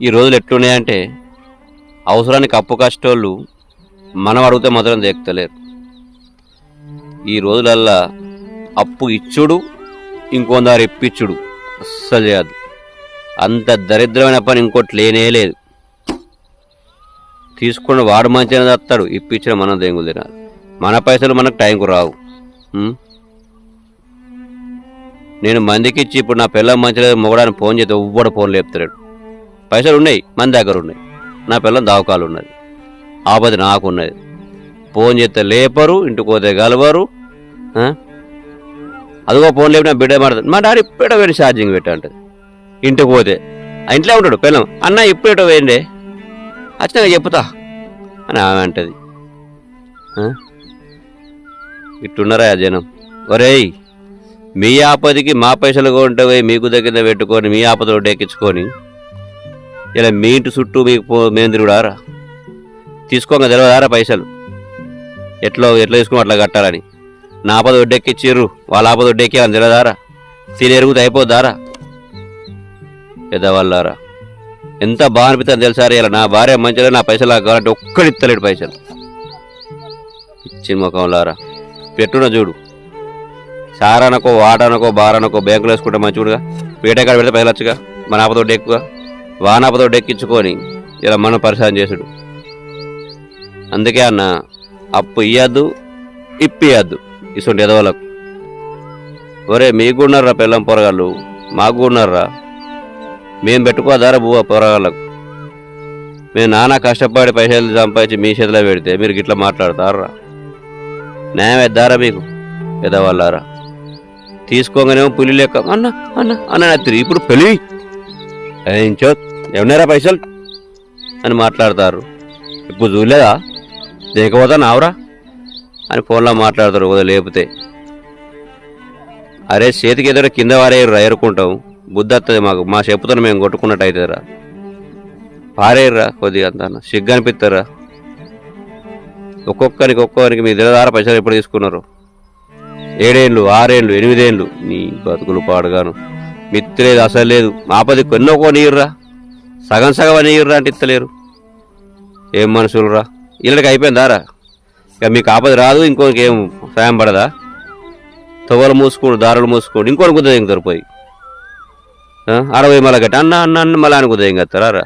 ఈ రోజులు ఎట్లున్నాయంటే అవసరానికి అప్పు కష్టోళ్ళు మనం అడిగితే మాత్రం దేక్తలేరు. ఈ రోజులల్లా అప్పు ఇచ్చుడు ఇంకొందరు ఇప్పించుడు అస్సలు చేయద్దు. అంత దరిద్రమైన పని ఇంకోటి లేనే లేదు. తీసుకున్న వాడు మంచిగా తస్తాడు, ఇప్పించిన మనం దెంగులు తినాలి. మన పైసలు మనకు టైంకు రావు. నేను మందికి ఇచ్చి ఇప్పుడు నా పిల్లలు మంచిగా మొగడానికి ఫోన్ చేస్తే ఎవ్వడు ఫోన్ లేపుతాడు. పైసలు ఉన్నాయి, మన దగ్గర ఉన్నాయి, నా పిల్లలు దావకాలు ఉన్నది, ఆపద నాకు ఉన్నది. ఫోన్ చేస్తే లేపరు, ఇంటికి పోతే గలవరు. అదిగో ఫోన్ లేపిన బిడ్డ మాడతాడు, మా డాడీ ఇప్పుడో వేడి ఛార్జింగ్ పెట్టంటది. ఇంటికి పోతే ఆ ఇంట్లో ఉంటాడు పిల్లం, అన్న ఇప్పుడేటో వేయండి వచ్చినాక చెప్పుతా అని ఆమె అంటది. ఇట్టున్నారా జనం? ఒరేయ్, మీ ఆపదికి మా పైసలు కొంటే మీకు దగ్గర పెట్టుకొని మీ ఆపదలో డెక్కించుకొని ఇలా మీ ఇంటి చుట్టూ మీకు మేము తిరుగుడారా? తీసుకోగా తెలియదారా పైసలు ఎట్లా తీసుకుని అట్లా కట్టాలని? నా ఆపద ఒడ్డెక్కిచ్చిర్రు, వాళ్ళ ఆపద ఒడ్డెక్కి తెలియదారా? తినేరుగుతూ అయిపోద్దారా? పెద్దవాళ్ళారా, ఎంత బాగా అనిపిస్తుంది తెలుసారా? ఇలా నా భార్య మంచిగా నా పైసలు కావాలంటే ఒక్కడి ఇస్తలేడు పైసలు. ఇచ్చిన ముఖంలారా పెట్టున చూడు. సారనకో వాటనకో బారనకో బ్యాంకులో వేసుకుంటే మంచిగా పీటకాడ పెడితే పైసలు వచ్చుగా. మన ఆపదొడ్డు ఎక్కువ వానాపదొడ్డు ఎక్కించుకొని ఇలా మనం పరిశాన్ చేసుడు. అందుకే అన్న, అప్పు ఇయ్యద్దు, ఇప్పియద్దు ఇటువంటి ఎదవలకు. ఒరే, మీకు ఉన్నారా పిల్లం పొరగాళ్ళు? మాకు ఉన్నారా? మేము పెట్టుకోదారా బువ్వ పొరగాళ్ళకు? మేము నానా కష్టపడి పైసలు సంపాదించి మీ చేతిలో పెడితే మీరు గిట్లా మాట్లాడతారా? న్యాయం ఎద్దారా మీకు? ఎదవాళ్ళారా తీసుకోగానేమో పులి లెక్క అన్న అన్న అన్న నత్తిరి. ఇప్పుడు పెళ్ళి ఏంచో ఏమన్నారా పైసలు అని మాట్లాడతారు. ఇప్పుడు చూడలేదా దేకపోతా నావరా అని ఫోన్లో మాట్లాడతారు కదా లేపితే. అరే, చేతికి ఎదురు కింద వారేయర్రా, ఎరుకుంటాం. బుద్ధి వస్తుంది మాకు, మా చెప్పుతో మేము కొట్టుకున్నట్టు అవుతుందిరా. పారేయర్రా కొద్దిగా అంత సిగ్గు అనిపిస్తారా? ఒక్కొక్కరికి మీ దిలదార పైసలు ఎప్పుడు తీసుకున్నారు? 7 ఏళ్ళు 6 ఏళ్ళు 8 ఏళ్ళు నీ బతుకులు పాడుగాను. మిత్తులేదు అసలు లేదు. ఆపది ఎన్నో నీరురా, సగం సగం నీరురా అంటే ఇస్తలేరు. ఏం మనుషులురా? ఇళ్ళకి అయిపోయిందారా? ఇక మీకు ఆపద రాదు, ఇంకోకేం సాయం పడదా? తొవ్వలు మూసుకోండి, దారులు మూసుకోండి, ఇంకోటి కుదరం దొరికిపోయి 60 మళ్ళా గట్టి అన్న అన్న అన్న మళ్ళా అని కుదరం కత్తారా?